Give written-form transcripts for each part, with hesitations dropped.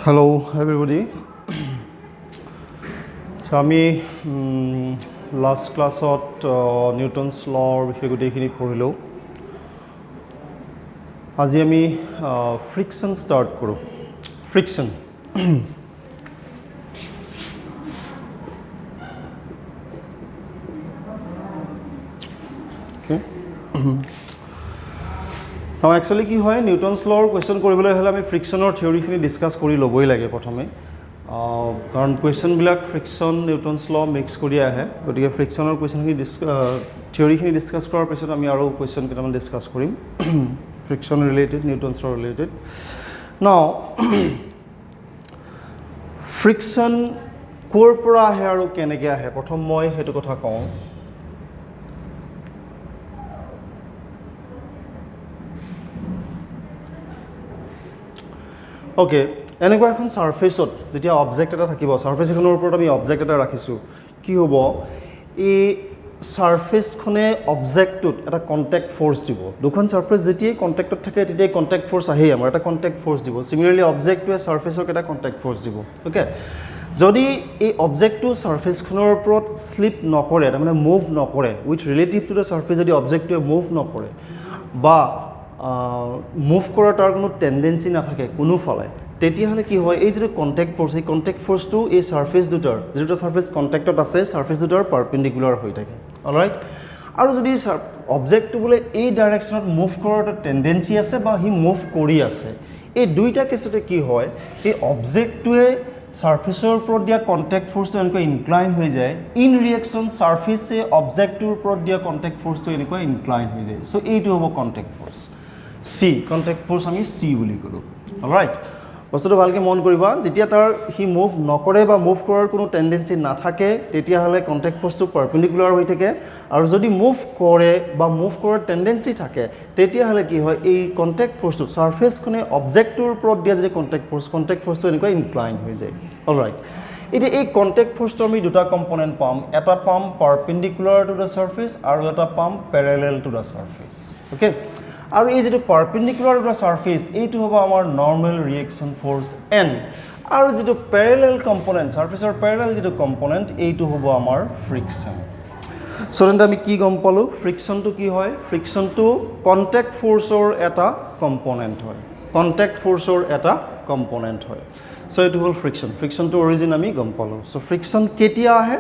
Hello everybody. So আমি last class Newton's law বিষয়ে গোটেইখিনি পঢ়িলো আজি আমি friction start কৰো friction okay Now actually কি হয় Newton's law question কৰিবলৈ হলে আমি frictionৰ theory খিনি ডিসকাস কৰি লবই লাগে প্ৰথমে কাৰণ question বিলাক friction Newton's law mix কৰি আহে গতিকে frictionৰ question খিনি theory খিনি ডিসকাস কৰাৰ পিছত আমি আৰু question কেইটামান ডিসকাস কৰিম friction related Newton's law related Now friction কৰ পৰা আহে আৰু কেনেকৈ আহে প্ৰথম মই হেতু কথা কওঁ Okay, এনেকুৱা এখন সাৰফেসত যেতিয়া অবজেক্ট এটা থাকিব সাৰফেস এখনৰ ওপৰত আমি অবজেক্ট এটা ৰাখিছো কি হ'ব এই সারফেসখনে অবজেক্টটোত এটা কন্টাক্ট ফোর্স দিব দুখন সারফেস যেতিয়া কন্টাক্টত থাকে তেতিয়া কন্টাক্ট ফোর্স আহে আমাৰ এটা কন্টাক্ট ফোৰ্স দিব সিমিলাৰলি অবজেক্টটোৱে সাৰফেসক এটা কন্টাক্ট ফোৰ্স দিব ওকে যদি এই অবজেক্টটো সাৰফেসখনৰ ওপৰত স্লিপ নকৰে মানে মুভ নকৰে with relative to the surface যদি অবজেক্টটোৱে মুভ নকৰে বা মুভ কৰাৰ তাৰ কোনো টেন্ডেন্সি নাথাকে কোনো ফালে তেতিয়া হলে কি হয় এই যে কন্টাক্ট ফোর্সটো এই সারফেস দুটাৰ যেটা সাৰফেস কন্টাক্টত আছে সাৰফেস দুটাৰ পাৰপেন্ডিকুলাৰ হৈ থাকে অলৰাইট আৰু যদি অবজেক্টটো বলে এই ডাইৰেকশনত মুভ কৰাৰ এটা টেন্ডেন্সি আছে বা হি মুভ কৰি আছে এই দুইটা কেছতে কি হয় এই অবজেক্টটোৱে সাৰফেসৰ ওপৰত দিয়া কন্টাক্ট ফোৰ্সটো এনেকৈ ইনক্লাইন হৈ যায় ইন ৰিএকশন সাৰফেসে অবজেক্টটোৰ ওপৰত দিয়া কন্টাক্ট ফোর্সটো এনেকৈ ইনক্লাইন হৈ যায় সো এইটো হ'ব contact force C contact force আমি C বুলি কৰো অলৰাইট বস্তুটো ভালকে মন কৰিবা যেতিয়া তাৰ হি মুভ নকৰে বা মুভ কৰাৰ কোনো টেন্ডেন্সি নাথাকে তেতিয়া হলে কন্টাক্ট ফোৰ্সটো পাৰপেন্ডিকুলাৰ হৈ থাকে আৰু যদি মুভ কৰে বা মুভ কৰাৰ টেন্ডেন্সি থাকে তেতিয়া হলে কি হয় এই কন্টাক্ট ফোৰ্সটো সাৰফেসখনে অবজেক্টটোৰ ওপৰত দিয়া যে কন্টাক্ট ফোৰ্সটো এনেকৈ ইনক্লাইন হৈ যায় অলৰাইট এটা এই কন্টাক্ট ফোৰ্সটো আমি দুটা কম্পোনেন্ট পাম এটা পাম পাৰপেন্ডিকুলাৰ টু দ্য সাৰফেস আৰু এটা পাম প্যাৰালেল টু দ্য সাৰফেস ওকে আৰু এই যেটো পাৰপেন্ডিকুলাৰ টু সাৰফেস এইটো হ'ব আমাৰ নৰমাল ৰিএকশন ফোৰ্স n আৰু যেটো প্যাৰালেল কম্পোনেন্ট সাৰফেসৰ প্যাৰালেল যেটো কম্পোনেন্ট এইটো হ'ব আমাৰ ফ্ৰিকশন সো তেন্তে আমি কি গম পালো ফ্ৰিকশনটো কি হয় ফ্ৰিকশনটো কন্টাক্ট ফোৰ্সৰ এটা কম্পোনেন্ট হয় কন্টাক্ট ফোৰ্সৰ এটা কম্পোনেন্ট হয় সো এইটো হ'ল ফ্ৰিকশনটো অৰিজিন আমি গম পালো সো ফ্ৰিকশন কেতিয়া আহে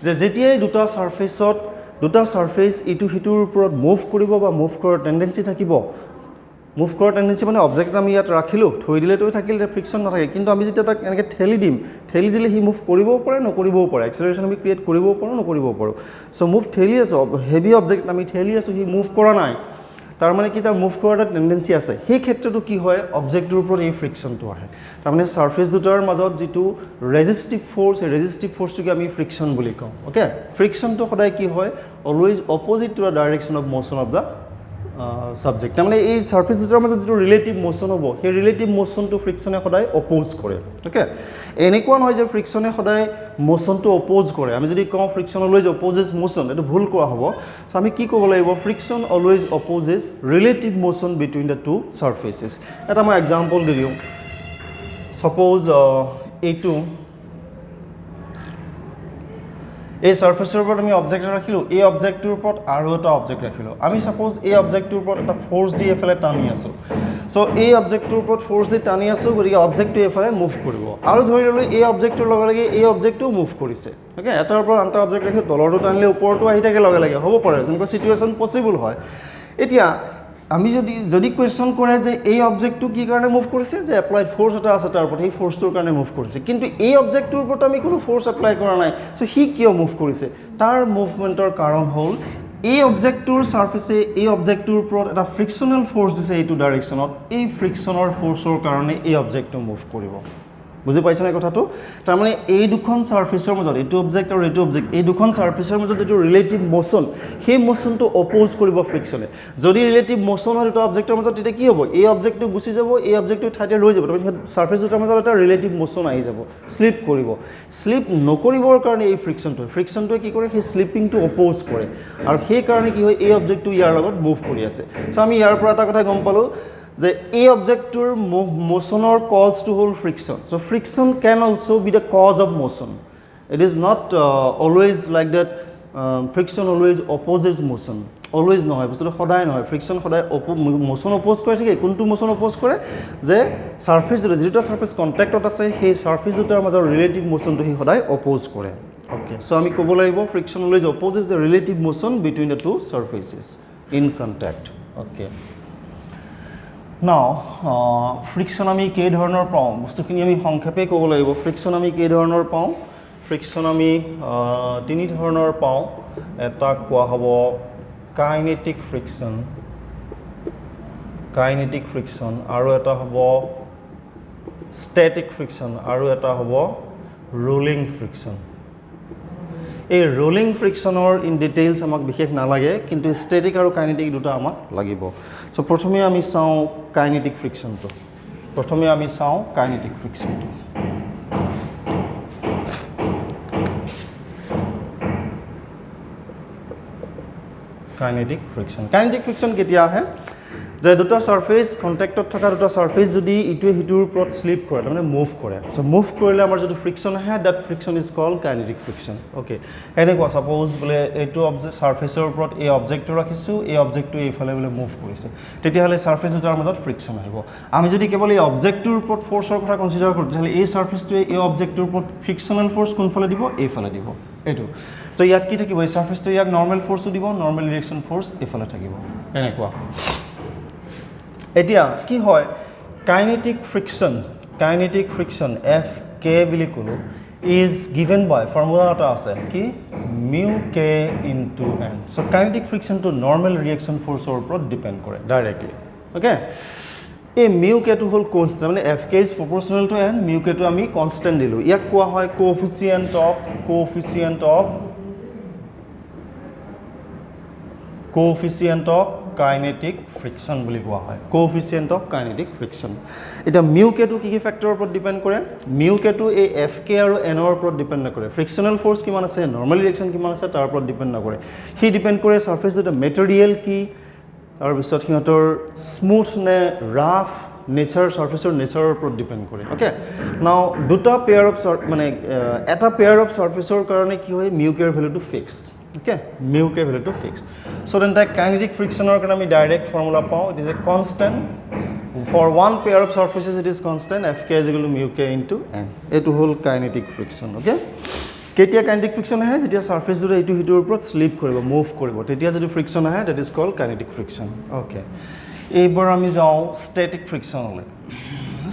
যে যেতিয়া দুটা সাৰফেসত দুটা সাৰফেস ইটো হিটোৰ ওপৰত মুভ কৰিব বা মুভ কৰাৰ টেন্ডেন্সি থাকিব মুভ কৰাৰ টেন্ডেন্সি মানে অবজেক্ট আমি ইয়াত ৰাখিলো থৈ দিলে তো থাকিলে ফ্ৰিকশন নাথাকে কিন্তু আমি যেতিয়া তাক এনেকৈ ঠেলি দিলে হি মুভ কৰিবও পাৰে নকৰিবও পাৰে এক্সেলাৰেশন আমি ক্ৰিয়েট কৰিবও পাৰো নকৰিবও পাৰো সো মুভ ঠেলি আছো হেভি অবজেক্ট আমি ঠেলি আছো হি মুভ কৰা নাই তাৰ মানে কি তাৰ মুভ কৰাৰ এটা টেন্ডেন্সি আছে সেই ক্ষেত্ৰটো কি হয় অবজেক্টৰ ওপৰত এই ফ্ৰিকশনটো আহে তাৰ মানে সাৰফেস দুটাৰ মাজত যেটো ৰেজিস্টিভ ফোৰ্সটোকে আমি ফ্ৰিকশন বুলি কওঁ ওকে ফ্ৰিকশনটো সদায় কি হয় always opposite to the direction of motion of the subject মানে এই সাৰফেস দুটাৰ মাজত যেটো ৰিলেটিভ মোশন হ'ব সেই ৰিলেটিভ মোশনটো ফ্ৰিকশনে সদায় অপোজ কৰে ওকে এনেকুৱা নহয় যে ফ্ৰিকশনে সদায় মোশনটো অপোজ কৰে আমি যদি কওঁ ফ্ৰিকশন অলৱেজ অপোজেস মোশন এটো ভুল কোৱা হ'ব সো আমি কি ক'ব লাগিব friction always opposes relative motion between the two surfaces এটা মই এক্সাম্পল দিও সাপোজ এইটো এই সাৰফেসৰ ওপৰত আমি অবজেক্ট ৰাখিলো এই অবজেক্টৰ ওপৰত আৰু এটা অবজেক্ট ৰাখিলো আমি সাপোজ এই অবজেক্টৰ ওপৰত এটা ফোৰ্স দি এফালে টানি আছো সো এই অবজেক্টৰ ওপৰত ফোৰ্স দি টানি আছো গতিকে অবজেক্টটো এফালে মুভ কৰিব আৰু ধৰি ললো এই অবজেক্টৰ লগে লগে এই অবজেক্টটো মুভ কৰিছে ওকে এটাৰ ওপৰত আনটা অবজেক্ট ৰাখি তলৰটো টানিলে ওপৰটো আহি থাকে লগে লগে হ'ব পাৰে যেনেকৈ সিচুৱেচন পসিবল হয় এতিয়া আমি যদি কোৱেশ্চন কৰে যে এই অবজেক্টটো কি কাৰণে মুভ কৰিছে যে এপ্লাইড ফোৰ্স এটা আছে তাৰ ওপৰত এই ফোৰ্সটোৰ কাৰণে মুভ কৰিছে কিন্তু এই অবজেক্টটোৰ ওপৰত আমি কোনো ফোৰ্স এপ্লাই কৰা নাই সো হি কিয় মুভ কৰিছে তাৰ মুভমেন্টৰ কাৰণ হ'ল এই অবজেক্টটোৰ সাৰফেসে এই অবজেক্টটোৰ ওপৰত এটা ফ্ৰিকশনাল ফোৰ্স দিছে এইটো ডাইৰেকশনত এই ফ্ৰিকশনৰ ফোৰ্সৰ কাৰণে এই অবজেক্টটো মুভ কৰিব বুজি পাইছে না কথাটো তাৰ মানে এই দুখন সাৰফেসৰ মাজত এইটো অবজেক্ট আৰু এইটো অবজেক্ট এই দুখন সাৰফেসৰ মাজত যেটো ৰিলেটিভ মোশন সেই মোশনটো অপোজ কৰিব ফ্ৰিকশনে যদি ৰিলেটিভ মোশন হয় দুটা অবজেক্টৰ মাজত তেতিয়া কি হ'ব এই অবজেক্টটো গুছি যাব এই অবজেক্টটো ঠাইতে ৰৈ যাব তাৰমানে সাৰফেস দুটাৰ মাজত এটা ৰিলেটিভ মোশন আহি যাব স্লিপ কৰিব স্লিপ নকৰিবৰ কাৰণে এই ফ্ৰিকশনটোৱে কি কৰে সেই স্লিপিংটো অপোজ কৰে আৰু সেই কাৰণে কি হয় এই অবজেক্টটো ইয়াৰ লগত মুভ কৰি আছে সো আমি ইয়াৰ পৰা এটা কথা গম পালো যে এই অবজেক্টটোৰ মোশনৰ কজটো হ'ল friction so' friction can also' be the cause of motion it is not always like that friction always opposes motion always নহয় বস্তুটো সদায় নহয় ফ্ৰিকশ্যন সদায় মোশন অপ'জ কৰে ঠিক কোনটো মোশন অপ'জ কৰে যে ছাৰ্ফেচ যিটো ছাৰ্ফেচ কণ্টেক্টত আছে সেই ছাৰ্ফেচ দুটাৰ মাজৰ ৰিলেটিভ মোশনটো সি সদায় অপ'জ কৰে অ'কে চ' আমি ক'ব লাগিব friction always opposes the relative motion between the two surfaces in contact okay now friction আমি কেইধৰণৰ পাওঁ বস্তুখিনি আমি সংক্ষেপে ক'ব লাগিব ফ্ৰিকশ্যন আমি কেইধৰণৰ পাওঁ ফ্ৰিকশ্যন আমি তিনি ধৰণৰ পাওঁ এটা কোৱা হ'ব কাইনেটিক ফ্ৰিকশ্যন আৰু এটা হ'ব ষ্টেটিক ফ্ৰিকশ্যন আৰু এটা হ'ব ৰোলিং ফ্ৰিকশ্যন এই ৰোলিং ফ্ৰিকশ্যনৰ ইন ডিটেইলছ আমাক বিশেষ নালাগে কিন্তু ষ্টেটিক আৰু কাইনেটিক দুটা আমাক লাগিব চ' প্ৰথমে আমি চাওঁ কাইনেটিক ফ্ৰিকশ্যনটো কাইনেটিক ফ্ৰিকশ্যন কেতিয়া আহে যে দুটা ছাৰ্ফেচ কণ্টেক্টত থকা দুটা ছাৰ্ফেচ যদি ইটোৱে সিটোৰ ওপৰত শ্লিপ কৰে তাৰমানে মুভ কৰে চ' মুভ কৰিলে আমাৰ যিটো ফ্ৰিকশ্যন আহে that friction is called kinetic friction okay এনেকুৱা ছাপ'জ বোলে এইটো ছাৰ্ফেচৰ ওপৰত এই অবজেক্টটো ৰাখিছোঁ এই অবজেক্টটো এইফালে বোলে মুভ কৰিছে তেতিয়াহ'লে ছাৰ্ফেচ দুটাৰ মাজত ফ্ৰিকশ্যন আহিব আমি যদি কেৱল এই অবজেক্টটোৰ ওপৰত ফ'ৰ্চৰ কথা কনচিডাৰ কৰোঁ তেতিয়াহ'লে এই ছাৰ্ফেচটোৱে এই অবজেক্টটোৰ ওপৰত ফ্ৰিকশ্যনেল ফ'ৰ্চ কোনফালে দিব এইফালে দিব এইটো ত' ইয়াত কি থাকিব এই ছাৰ্ফেচটো ইয়াক নৰ্মেল ফ'ৰ্চো দিব নৰ্মেল ৰিয়েকশ্যন ফ'ৰ্চ এইফালে থাকিব এনেকুৱা এতিয়া কি হয় কাইনেটিক ফ্ৰিকশ্যন এফ কে বুলি ক'লোঁ ইজ গিভেন বাই ফৰ্মুলা এটা আছে কি mu k into n so' kinetic ফ্ৰিকশ্যনটো নৰ্মেল ৰিয়েকশ্যন ফ'ৰ্চৰ ওপৰত ডিপেণ্ড কৰে ডাইৰেক্টলি অ'কে এই মিউ কেটো হ'ল কনষ্টেণ্ট মানে f k is proportional to n mu কেটো আমি কনষ্টেণ্ট দিলোঁ ইয়াক কোৱা হয় কোএফিচিয়েণ্ট অফ কাইনেটিক ফ্ৰিকশ্যন বুলি কোৱা হয় কোএফিচিয়েণ্ট অফ কাইনেটিক ফ্ৰিকশ্যন এতিয়া মিউ কেটো কি ফেক্টৰৰ ওপৰত ডিপেণ্ড কৰে মিউ কেটো এই এফ কে আৰু এনৰ ওপৰত ডিপেণ্ড নকৰে ফ্ৰিকশ্যনেল ফ'ৰ্চ কিমান আছে নৰ্মেল ৰিয়েকশ্যন কিমান আছে তাৰ ওপৰত ডিপেণ্ড নকৰে সি ডিপেণ্ড কৰে ছাৰ্ফেচ দুটা মেটেৰিয়েল কি তাৰপিছত সিহঁতৰ স্মুথ নে ৰাফ ছাৰ্ফেচৰ নেচাৰৰ ওপৰত ডিপেণ্ড কৰে অ'কে নাও দুটা পেয়াৰ অফ মানে এটা পেয়াৰ অফ ছাৰ্ফেচৰ কাৰণে কি হয় মিউ কেৰ ভেলুটো fixed okay mu k value to fixed so then the kinetic friction or can be direct formula pao it is a constant for one pair of surfaces it is constant fk is equal to mu k into n etu whole kinetic friction okay ketia kinetic friction hai jetia surface jore etu hitor upor slip koribo move koribo tetia jodi friction hai that is called kinetic friction okay eibor ami jao static friction ole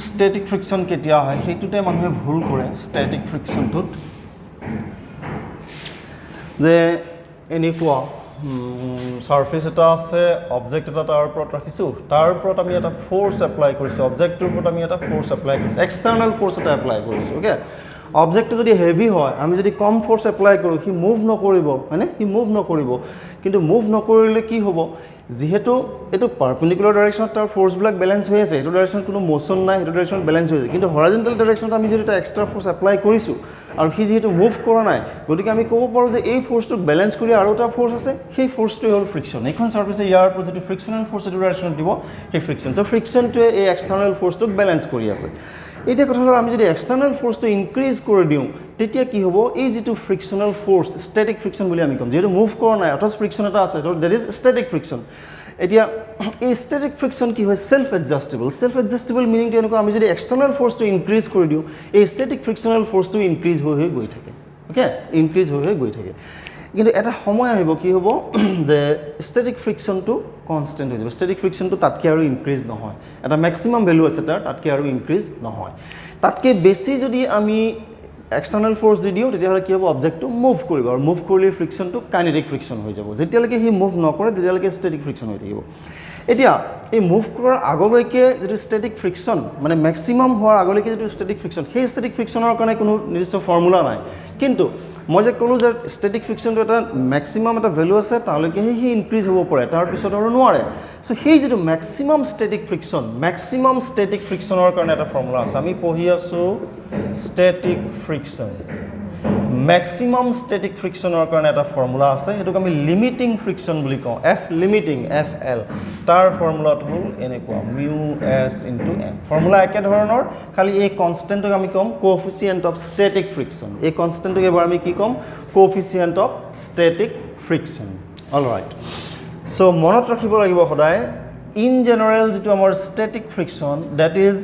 static friction ketia hai heitute manhe bhul kore static friction tut যে এনেকুৱা surface এটা আছে object এটা তাৰ ওপৰত ৰাখিছোঁ তাৰ ওপৰত আমি এটা ফ'ৰ্চ এপ্লাই কৰিছোঁ অবজেক্টটোৰ ওপৰত আমি এটা ফ'ৰ্চ এপ্লাই কৰিছোঁ এক্সটাৰ্নেল ফ'ৰ্চ এটা এপ্লাই কৰিছোঁ অ'কে অবজেক্টটো যদি হেভি হয় আমি যদি কম ফ'ৰ্চ এপ্লাই কৰোঁ সি মুভ নকৰিব হয়নে সি মুভ নকৰিব কিন্তু মুভ নকৰিলে কি হ'ব যিহেতু এইটো পাৰপেণ্ডিকুলাৰ ডাইৰেকশ্যনত তাৰ ফ'ৰ্চবিলাক বেলেঞ্চ হৈ আছে এইটো ডাইৰেকশ্যনত কোনো মোশ্যন নাই সেইটো ডাইৰেকশ্যনত বেলেঞ্চ হৈ আছে কিন্তু হৰাইজণ্টেল ডাইৰেকশ্যনত আমি যদি এটা এক্সট্ৰা ফ'ৰ্চ এপ্লাই কৰিছোঁ আৰু সি যিহেতু মুভ কৰা নাই গতিকে আমি ক'ব পাৰোঁ যে এই ফ'ৰ্চটোক বেলেঞ্চ কৰি আৰু এটা ফ'ৰ্চ আছে সেই ফ'ৰ্চটোৱে হ'ল ফ্ৰিকশ্যন এইখন ছাৰ্ফেচে ইয়াৰ ওপৰত যিটো ফ্ৰিকশ্যনেল ফ'ৰ্চ এইটো ডাইৰেকশ্যনত দিব সেই ফ্ৰিকশ্যন চ' ফ্ৰিকশ্যনটোৱে এই এক্সটাৰ্নেল ফ'ৰ্চটোক বেলেঞ্চ কৰি আছে এতিয়া কথা হ'ল আমি যদি এক্সটাৰ্নেল ফ'ৰ্চটো ইনক্ৰিজ কৰি দিওঁ তেতিয়া কি হ'ব এই যিটো ফ্ৰিকশ্যনেল ফ'ৰ্চ ষ্টেটিক ফ্ৰিকশ্যন বুলি আমি ক'ম যিহেতু মুভ কৰা নাই অথচ ফ্ৰিকশ্যন এটা আছে ডেট ইজ ষ্টেটিক ফ্ৰিকশ্যন এতিয়া এই ষ্টেটিক ফ্ৰিকশ্যন কি হয় চেল্ফ এডজাষ্টেবল মিনিংটো এনেকুৱা আমি যদি এক্সটাৰ্নেল ফ'ৰ্চটো ইনক্ৰিজ কৰি দিওঁ এই ষ্টেটিক ফ্ৰিকশ্যনেল ফ'ৰ্চটো ইনক্ৰিজ হৈ গৈ থাকে অ'কে ইনক্ৰিজ হৈ গৈ থাকে কিন্তু এটা সময় আহিব কি হ'ব যে ষ্টেটিক ফ্ৰিকশ্যনটো কনষ্টেণ্ট হৈ যাব ষ্টেটিক ফ্ৰিকশ্যনটো তাতকৈ আৰু ইনক্ৰিজ নহয় এটা মেক্সিমাম ভেলু আছে তাৰ তাতকৈ আৰু ইনক্ৰিজ নহয় তাতকৈ বেছি যদি আমি এক্সটাৰ্নেল ফ'ৰ্চ দি দিওঁ তেতিয়াহ'লে কি হ'ব অবজেক্টটো মুভ কৰিব আৰু মুভ কৰিলে ফ্ৰিকশ্যনটো কাইনেটিক ফ্ৰিকশ্যন হৈ যাব যেতিয়ালৈকে সি মুভ নকৰে তেতিয়ালৈকে ষ্টেটিক ফ্ৰিকশ্যন হৈ থাকিব এতিয়া এই মুভ কৰাৰ আগলৈকে যিটো ষ্টেটিক ফ্ৰিকশ্যন মানে মেক্সিমাম হোৱাৰ আগলৈকে যিটো ষ্টেটিক ফ্ৰিকশ্যন সেই ষ্টেটিক ফ্ৰিকশ্যনৰ কাৰণে কোনো নিৰ্দিষ্ট ফৰ্মুলা নাই কিন্তু মই যে ক'লোঁ যে ষ্টেটিক ফ্ৰিকশ্যনটো এটা মেক্সিমাম এটা ভেলু আছে তালৈকেহে সি ইনক্ৰিজ হ'ব পাৰে তাৰপিছত আৰু নোৱাৰে চ' সেই যিটো মেক্সিমাম ষ্টেটিক ফ্ৰিকশ্যনৰ কাৰণে এটা ফৰ্মুলা আছে আমি পঢ়ি আছোঁ ষ্টেটিক ফ্ৰিকশ্যন মেক্সিমাম ষ্টেটিক ফ্ৰিকশ্যনৰ কাৰণে এটা ফৰ্মুলা আছে এটোক আমি লিমিটিং ফ্ৰিকশ্যন বুলি কওঁ F লিমিটিং FL তাৰ ফৰ্মুলাটো হ'ল এনেকুৱা mu s * n ফৰ্মুলা একে ধৰণৰ খালি এই কনষ্টেন্টক আমি কম কোএফিচিয়েন্ট অফ ষ্টেটিক ফ্ৰিকশ্যন এই কনষ্টেন্টক এবাৰ আমি কি কম coefficient of static friction alright so মনত ৰাখিব লাগিব সদায় in general যেটো আমাৰ static friction that is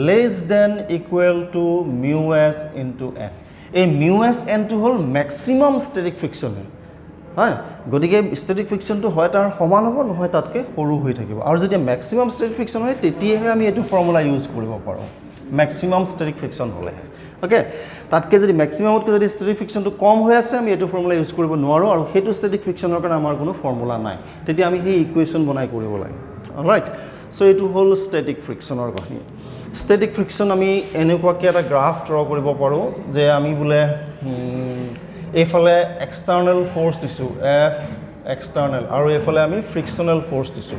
less than equal to mu s into n এই mu s n to hall maximum static friction হয় গতিকে static friction to হয় তাৰ সমান হ'ব নহয় তাতকে সৰু হৈ থাকিব আৰু যদি maximum static friction হয় তেতিয়াহে আমি এটো ফৰ্মুলা ইউজ কৰিব পাৰো maximum static friction হলে ওকে তাতকে যদি maximumতকৈ যদি static friction to কম হৈ আছে আমি এটো ফৰ্মুলা ইউজ কৰিব নোৱাৰো আৰু হেতু static frictionৰ কাৰণে আমাৰ কোনো ফৰ্মুলা নাই তেতিয়া আমি এই ইকুৱেচন বনাই কৰিব লাগে Alright, so it whole static friction or kahani. Static friction ami enekwaake eta graph draw koribo paro je ami bole efale external force disu F external aru efale ami frictional force disu.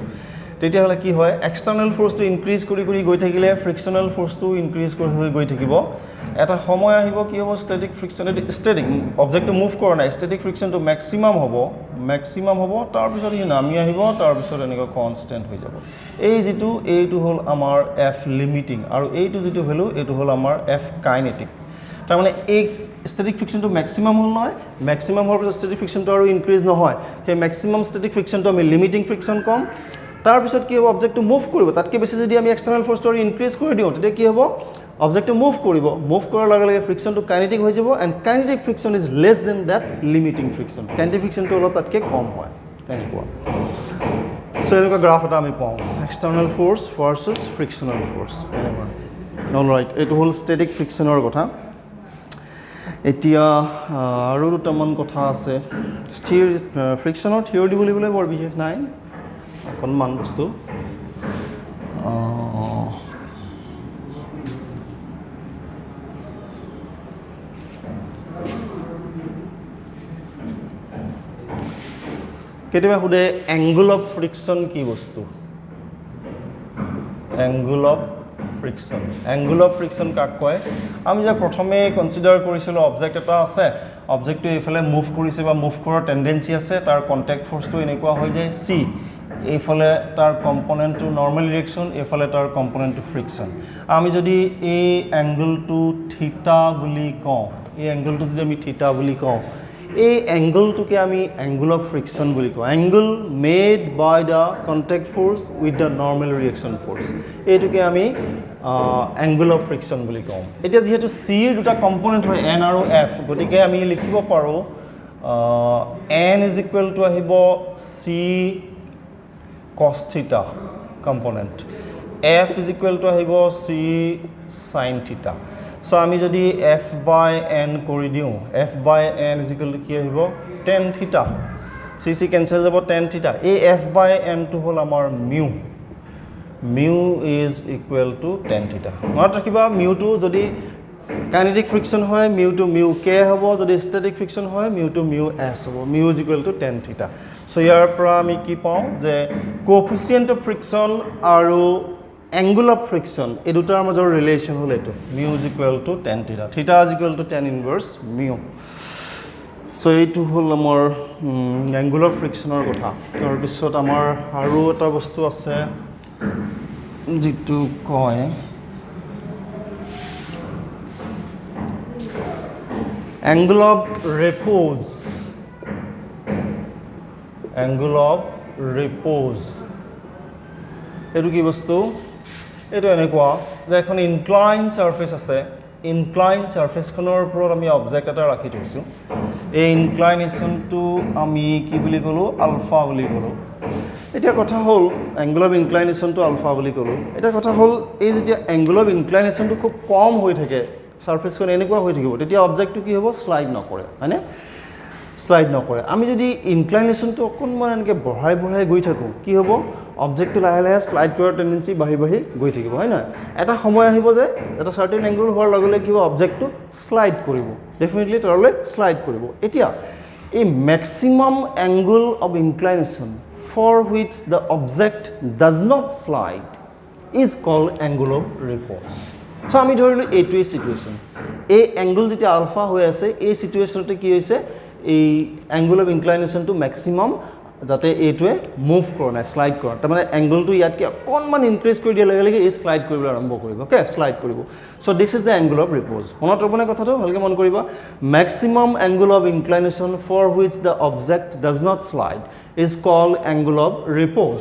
তেতিয়া হলে কি হয় external force to increase কৰি গৈ থাকিলে ফ্ৰিকশনাল force two increase কৰি গৈ থাকিব এটা সময় আহিব কি হ'ব static friction static object move কৰা নাই স্ট্যাটিক ফ্ৰিকশন টু ম্যাক্সিমাম হ'ব তাৰ পিছত ই নামি আহিব তাৰ পিছত এনেকৈ কনস্ট্যান্ট হৈ যাব এই যেটো এইটো হল আমাৰ F লিমিটিং আৰু এইটো যেটো ভ্যালু এইটো হল আমাৰ F কাইনেটিক তাৰ মানে এই স্ট্যাটিক ফ্ৰিকশন টু ম্যাক্সিমাম হল নহয় ম্যাক্সিমাম হোৱাৰ পিছত স্ট্যাটিক ফ্ৰিকশন টু আৰু ইনক্ৰিজ নহয় সেই ম্যাক্সিমাম স্ট্যাটিক ফ্ৰিকশন টু আমি লিমিটিং ফ্ৰিকশন কম তাৰ পিছত কি হ'ব অবজেক্ট মুভ কৰিব তাতকে বেছি যদি আমি এক্সটাৰ্নাল ফোৰ্স টু ইনক্ৰিজ কৰি দিও তেতিয়া কি হ'ব অবজেক্ট মুভ কৰিব মুভ কৰাৰ লগে লগে ফ্ৰিকশন টু কাইনেটিক হৈ যাব and kinetic friction is less than that limiting friction kinetic friction টু অলপ তাতকে কম হয় তেনেকুৱা সো এনেকুৱা গ্ৰাফ এটা আমি পাওঁ এক্সটাৰ্নাল ফোৰ্স ভাৰ্সেস ফ্ৰিকশনাল ফোৰ্স এনেকুৱা অলৰাইট এটো হল স্ট্যাটিক ফ্ৰিকশনৰ কথা এতিয়া আৰু দুটামান কথা আছে ফ্ৰিকশনৰ থিওৰি বুলিবলৈ বৰ বিশেষ নাই অকণমান বস্তু কেতিয়াবা সুধে এংগল অফ ফ্ৰিকশন কি বস্তু এংগল অফ ফ্ৰিকশন কাক কয় আমি যে প্ৰথমে কনসিডাৰ কৰিছিলো অবজেক্ট এটা আছে অবজেক্টটো এফালে মুভ কৰিছে বা মুভ কৰাৰ টেন্ডেন্সি আছে তাৰ কন্টাক্ট ফোৰ্সটো এনেকুৱা হৈ যায় c এফালে তাৰ কম্পোনেন্ট টু নৰমাল ডিৰেকশন এফালে তাৰ কম্পোনেন্ট টু ফ্ৰিকশন আমি যদি এই এংগলটো থিটা বুলি কওঁ এই এংগলটো যদি আমি থিটা বুলি কওঁ এই এংগলটোকে আমি এংগল অফ ফ্ৰিকশন বুলি কওঁ angle made by the contact force with the normal reaction force এইটোকে আমি এংগল অফ ফ্ৰিকশন বুলি কওঁ এতিয়া যেহেতু c এৰ দুটা কম্পোনেন্ট হয় n আৰু f গতিকে আমি লিখিব পাৰো n is equal to আহিব c cos theta component f is equal to আহিব c sin theta so আমি যদি f by n কৰি দিও f by n is equal to কি আহিব tan theta c cancel যাব tan theta এই f by n to হল আমাৰ mu is equal to tan theta মনত ৰাখিবা mu to যদি কাইনেটিক ফ্ৰিকশন হয় mu to mu k হ'ব যদি স্ট্যাটিক ফ্ৰিকশন হয় mu to mu s হ'ব mu is equal to tan theta so ইয়াৰ পৰা আমি কি পাওঁ যে কোএফিচিয়েন্ট অফ ফ্ৰিকশন আৰু angle of friction এই দুটাৰ মাজৰ ৰিলেচন হল এটো mu is equal to tan theta theta is equal to tan inverse mu so এইটো হল আমাৰ angle of friction ৰ কথা তাৰ পিছত আমাৰ আৰু এটা বস্তু আছে যেটো কয় angle of repose এটো কি বস্তু এটো এনেকুৱা যে এখন ইনক্লাইন সাৰফেস আছে ইনক্লাইন সাৰফেস খনৰ ওপৰত আমি অবজেক্ট এটা ৰাখি থৈছো এই ইনক্লাইনেশন টু আমি কি বুলি কলো আলফা বুলি কলো এটা কথা হল angle of inclination to alpha বুলি কলো এটা কথা হল এই যে অ্যাঙ্গল অফ ইনক্লাইনেশন টু খুব কম হৈ থাকে সারফেসখন এনেকুৱা হৈ থাকিব তেতিয়া অবজেক্টটো কি হ'ব স্লাইড নকৰে মানে স্লাইড নকৰে আমি যদি ইনক্লাইনেশনটো অকনমান এনেকে বঢ়াই গৈ থাকো কি হ'ব অবজেক্টটো লাহে লাহে স্লাইড কৰাৰ টেন্ডেন্সি বাঢ়ি গৈ থাকিব হয় না এটা সময় আহিব যে এটা সার্টেন অ্যাঙ্গল হোৱাৰ লগে লগে কি হ'ব অবজেক্টটো স্লাইড কৰিব ডেফিনেটলি তৰলৈ স্লাইড কৰিব এতিয়া এই maximum angle of inclination for which the object does not slide is called angle of repose সো আমি ধৰিলোঁ এইটোৱে সিচুৱেশ্যন এই এংগল যেতিয়া আলফা হৈ আছে এই সিচুৱেশ্যনতে কি হৈছে এই এংগল অফ ইনক্লাইনেশ্যনটো ম্যাক্সিমাম যাতে এইটোৱে মুভ কৰা নাই স্লাইড কৰা তাৰমানে এংগলটো ইয়াতকে অকণমান ইনক্ৰিজ কৰি দিয়া লগে লগে এই স্লাইড কৰিবলৈ আৰম্ভ কৰিব ওকে স্লাইড কৰিব so this is the angle of repose মনত ৰবনে কথাটো ভালকৈ মন কৰিবা maximum angle of inclination for which the object does not slide is called angle of repose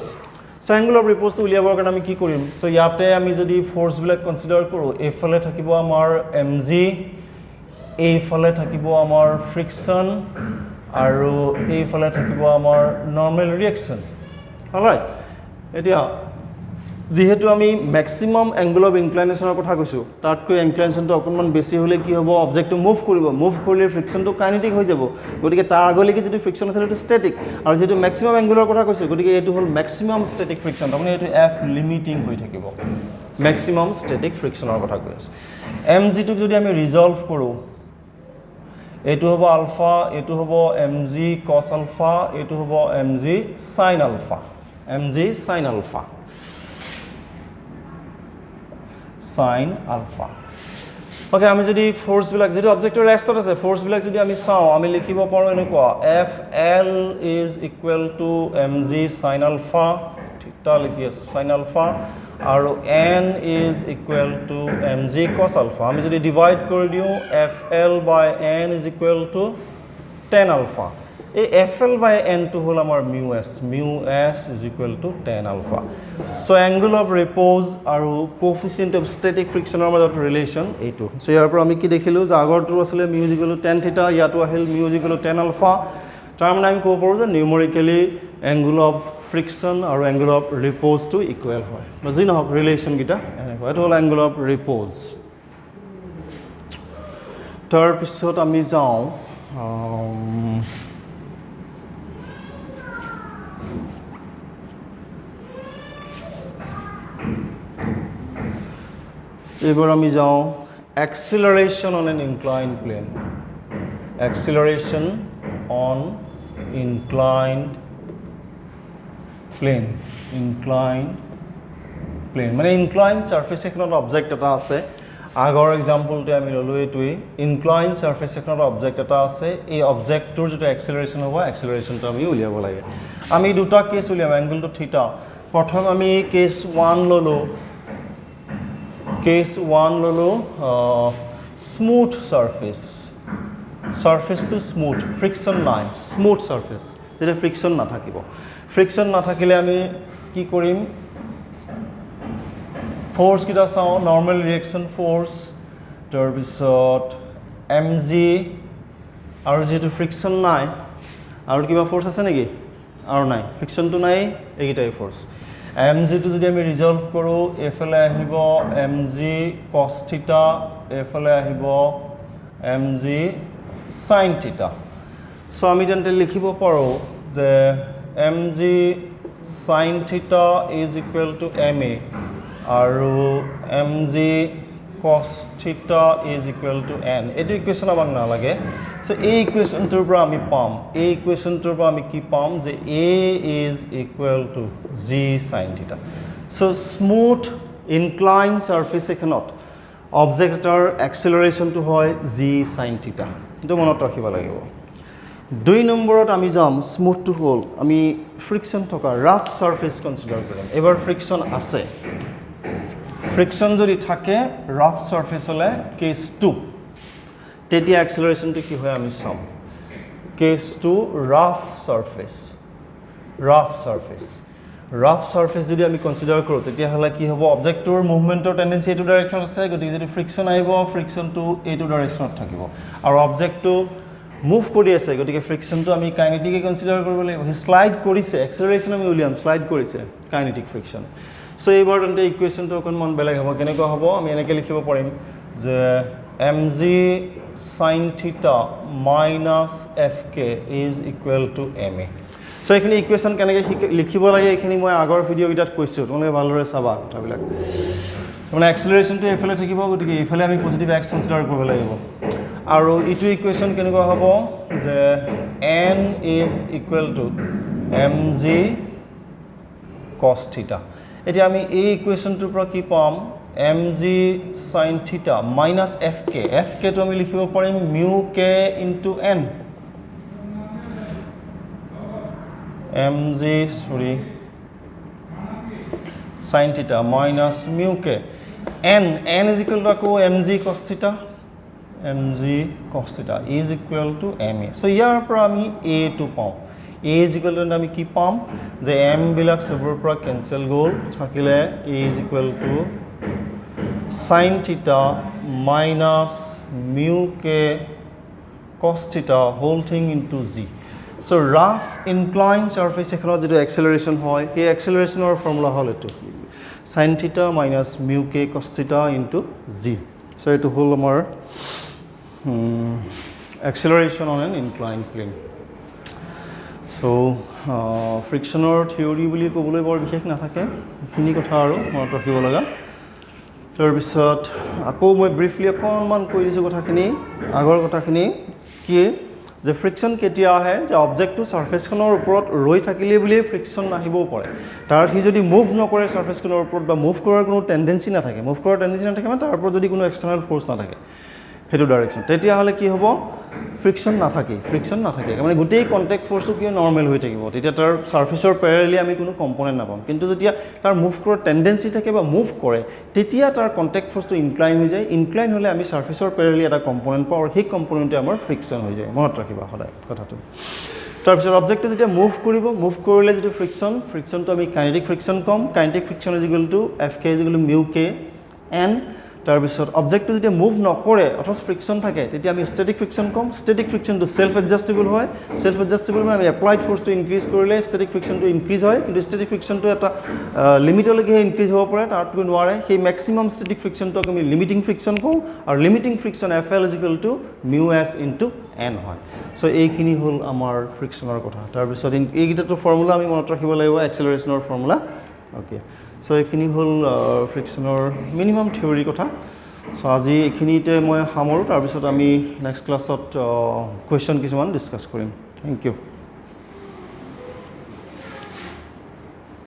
so angle of ৰিপ'জটো উলিয়াবৰ কাৰণে আমি কি কৰিম সো ইয়াতে আমি যদি ফ'ৰ্চবিলাক কনচিডাৰ কৰোঁ এইফালে থাকিব আমাৰ mg এইফালে থাকিব আমাৰ ফ্ৰিকশ্যন আৰু এইফালে থাকিব আমাৰ নৰ্মেল ৰিয়েকশ্যন অলৰাইট এতিয়া যেহেতু আমি ম্যাক্সিমাম এংগল অফ ইনক্লাইনেশ্যনৰ কথা কৈছোঁ তাতকৈ ইনক্লাইনেশ্যনটো অকণমান বেছি হ'লে কি হ'ব অবজেক্টটো মুভ কৰিলে ফ্ৰিকশ্যনটো কাইনেটিক হৈ যাব গতিকে তাৰ আগলৈকে যিটো ফ্ৰিকশ্যন আছে সেইটো ষ্টেটিক আৰু যিটো ম্যাক্সিমাম এংগলৰ কথা কৈছোঁ গতিকে এইটো হ'ল ম্যাক্সিমাম ষ্টেটিক ফ্ৰিকশ্যন তাৰমানে এইটো এফ লিমিটিং হৈ থাকিব ম্যাক্সিমাম ষ্টেটিক ফ্ৰিকশ্যনৰ কথা কৈ আছোঁ mgটোক যদি আমি ৰিজল্ভ কৰোঁ এইটো হ'ব আলফা এইটো হ'ব mg cos আলফা এইটো হ'ব mg sin alpha sin alpha okay আমি যদি ফ'ৰ্চবিলাক যেটো অবজেক্টৰ ৰেষ্টত আছে ফ'ৰ্চবিলাক যদি আমি চাওঁ আমি লিখিব পাৰোঁ এনেকুৱা fl is equal to mg sin ULFA থিটা লিখি আছো sin আলফা আৰু n is equal to mg cos alpha আমি যদি ডিভাইড কৰি দিও fl by n is equal to tan alpha এই fl by n to হল আমাৰ mu s is equal to tan alpha so angle of repose আৰু coefficient of static friction ৰ মাজত relation এইটো so ইয়াৰ পৰা আমি কি দেখিলো যে আগৰটো আছিল mu is equal to tan theta ইয়াটো আহিল mu is equal to tan alpha তাৰ মানে আমি ক'ব পাৰোঁ যে নিউমেৰিকেলি angle of friction or angle of repose to equal হয় বুজি নহক ৰিলেচন গিটা এনেকুৱা এটা হ'ল angle of repose তাৰ পিছত আমি যাওঁ এবাৰ আমি যাওঁ acceleration on an inclined plane acceleration on inclined plane মানে inclined surface এখনত অবজেক্ট এটা আছে আগৰ এক্সাম্পলটো আমি ললো এইটোই inclined surface এখনত অবজেক্ট এটা আছে এই অবজেক্টটোৰ যেটো acceleration হ'ব acceleration-টো আমি উলিয়াব লাগে আমি দুটা কেস উলিয়াম এংগলটো থিটা প্ৰথম আমি কেস 1 ললো smooth surface to smooth friction নাই smooth surface যেটা ফ্ৰিকশন নাথাকিব ফ্ৰিকশন নাথাকিলে আমি কি কৰিম ফোৰ্স কিটা চাও নৰমাল ৰিঅ্যাকশন ফোৰ্স তাৰ পিছত mg আৰু যেটো ফ্ৰিকশন নাই আৰু কিবা ফোৰ্স আছে নেকি আৰু নাই ফ্ৰিকশনটো নাই এইটাই ফোৰ্স mg টো যদি আমি ৰিজলভ কৰো এফালে আহিব mg cos থিটা এফালে আহিব mg sin থিটা সো আমি তেন্তে লিখিব পাৰো যে mg sin থিটা is equal to ma আৰু mg cos থিটা is equal to n এটো ইকুয়েশন আমাক না লাগে সো এই ইকুয়েশনটোৰ পৰা আমি পাম এই ইকুয়েশনটোৰ পৰা আমি কি পাম যে a is equal to g sin থিটা সো স্মুথ ইনক্লাইন্ড সারফেস এখনত অবজেক্টৰ এক্সেলাৰেশনটো হয় g sin থিটা এটো মনত ৰাখিব লাগিব দুই নম্বৰত আমি যাম স্মুথ টু হোল আমি ফ্ৰিকশন থকা ৰাফ সাৰফেস কনসিডাৰ কৰিম এবাৰ ফ্ৰিকশন আছে ফ্ৰিকশন যদি থাকে ৰাফ সাৰফেস হলে কেস 2 তেতিয়া এক্সেলাৰেশনটো কি হয় আমি চাম কেস 2 ৰাফ সাৰফেস যদি আমি কনসিডাৰ কৰো তেতিয়া হলে কি হ'ব অবজেক্টৰ মুভমেন্টৰ টেন্ডেন্সি এটো ডাইৰেকশন আছে গতি যদি ফ্ৰিকশন আহিব ফ্ৰিকশনটো এটো ডাইৰেকশনত থাকিব আৰু অবজেক্টটো মুভ কৰি আছে গতিকে ফ্ৰিকশনটো আমি কাইনেটিকে কনসিডাৰ কৰিব লাগিব হি স্লাইড কৰিছে এক্সেলাৰেশন আমি উলিয়াম স্লাইড কৰিছে কাইনেটিক ফ্ৰিকশন সো এইবাৰ তেন্তে ইকুয়েশনটো অকনমান বেলেগ হ'ব কেনেকৈ হ'ব আমি এনেকৈ লিখিব পাৰিম যে mg sin থিটা minus fk is equal to ma so এখিনি ইকুয়েশন কেনেকৈ লিখিব লাগে এখিনি মই আগৰ ভিডিও গিটাত কৈছো তোমালোকে ভালদৰে চাবা কথাবিলাক মানে এক্সেলাৰেশনটো এফালে থাকিব গতিকে এফালে আমি পজিটিভ x কনসিডাৰ কৰিব লাগিব আৰু ইটো ইকুয়েশন কেনেকৈ হ'ব যে n is equal to mg cos থিটা এতিয়া আমি এই ইকুয়েশনটোৰ পৰা কি পাম mg sin theta minus fk fk to আমি লিখিব পাৰিম mu k into n mg sin theta minus mu k n is equal to আকৌ mg cos theta is equal to ma so ইয়াৰ পৰা আমি a to পাওঁ a is equal to আমি কি পাম যে m বিলাক সবৰ পৰা কেনসেল গ'ল থাকিলে a is equal to sin theta minus mu k cos theta whole thing into z so rough inclined surface এখনৰ যেটো acceleration হয় এই accelerationৰ ফৰ্মুলা হল এটো sin theta minus mu k cos theta into z so এটো হল আমাৰ acceleration on an inclined plane so frictionৰ theory বুলি ক'বলৈ বৰ বিশেষ নাথাকে এখিনি কথা আৰু মনত ৰাখিব লগা তাৰ পিছত আকৌ মই ব্ৰিফলি অকমান কৈ দিছো কথাখিনি আগৰ কথাখিনি কি যে ফ্ৰিকশন কেতিয়া আহে যে অবজেক্টটো সাৰফেসখনৰ ওপৰত ৰৈ থাকিলে বুলি ফ্ৰিকশন নাহিবও পাৰে তাৰ হি যদি মুভ নকৰে সাৰফেসখনৰ ওপৰত বা মুভ কৰাৰ কোনো টেন্ডেন্সি নাথাকে মুভ কৰাৰ টেন্ডেন্সি নাথাকে মানে তাৰ ওপৰত যদি কোনো এক্সটাৰ্নাল ফোৰ্স নাথাকে হেতু ডাইৰেকশন তেতিয়া হলে কি হ'ব ফ্ৰিকশন নাথাকে মানে গোটেই কন্টাক্ট ফোৰ্সটো কি নৰমাল হৈ থাকিব তেতিয়া তাৰ সাৰফেসৰ প্যাৰেলি আমি কোনো কম্পোনেন্ট নাপাম কিন্তু যেতিয়া তাৰ মুভ কৰাৰ টেন্ডেন্সি থাকে বা মুভ কৰে তেতিয়া তাৰ কন্টাক্ট ফোৰ্সটো ইনক্লাইন হৈ যায় ইনক্লাইন হলে আমি সাৰফেসৰ প্যাৰেলি এটা কম্পোনেন্ট পাওঁ আৰু সেই কম্পোনেন্টে আমাৰ ফ্ৰিকশন হৈ যায় মনত ৰাখিবা সদায় কথাটো তাৰ পিছত অবজেক্টটো যেতিয়া মুভ কৰিলে যেটো ফ্ৰিকশনটো আমি কাইনেটিক ফ্ৰিকশন কম kinetic friction is equal to fk is equal to mu k n তাৰ পিছত অবজেক্টটো যেতিয়া মুভ নকৰে অথচ ফ্ৰিকশন থাকে তেতিয়া আমি ষ্টেটিক ফ্ৰিকশন কম ষ্টেটিক ফ্ৰিকশনটো সেলফ এডজাস্টেবল হয় সেলফ এডজাস্টেবল মানে আমি এপ্লাইড ফোৰ্সটো ইনক্ৰিজ কৰিলে ষ্টেটিক ফ্ৰিকশনটো ইনক্ৰিজ হয় কিন্তু ষ্টেটিক ফ্ৰিকশনটো এটা লিমিটলৈকে ইনক্ৰিজ হ'ব পাৰে তাৰটো নোৱাৰে সেই ম্যাক্সিমাম ষ্টেটিক ফ্ৰিকশনটো আমি লিমিটিং ফ্ৰিকশন কওঁ আৰু limiting friction fl is equal to mu s into n হয় সো এইখিনি হল আমাৰ ফ্ৰিকশনৰ কথা তাৰ পিছত এইগিটাটো ফৰ্মুলা আমি মনত ৰাখিব লাগিব এক্সেলাৰেশনৰ ফৰ্মুলা ওকে সো এইখিনি হল ফ্ৰিকশনৰ মিনিমাম থিওৰি কথা সো আজি এইখিনিতে মই সামৰো তাৰ পিছত আমি নেক্সট ক্লাছত কোৱেশ্চন কিছুমান ডিসকাস কৰিম থ্যাংক ইউ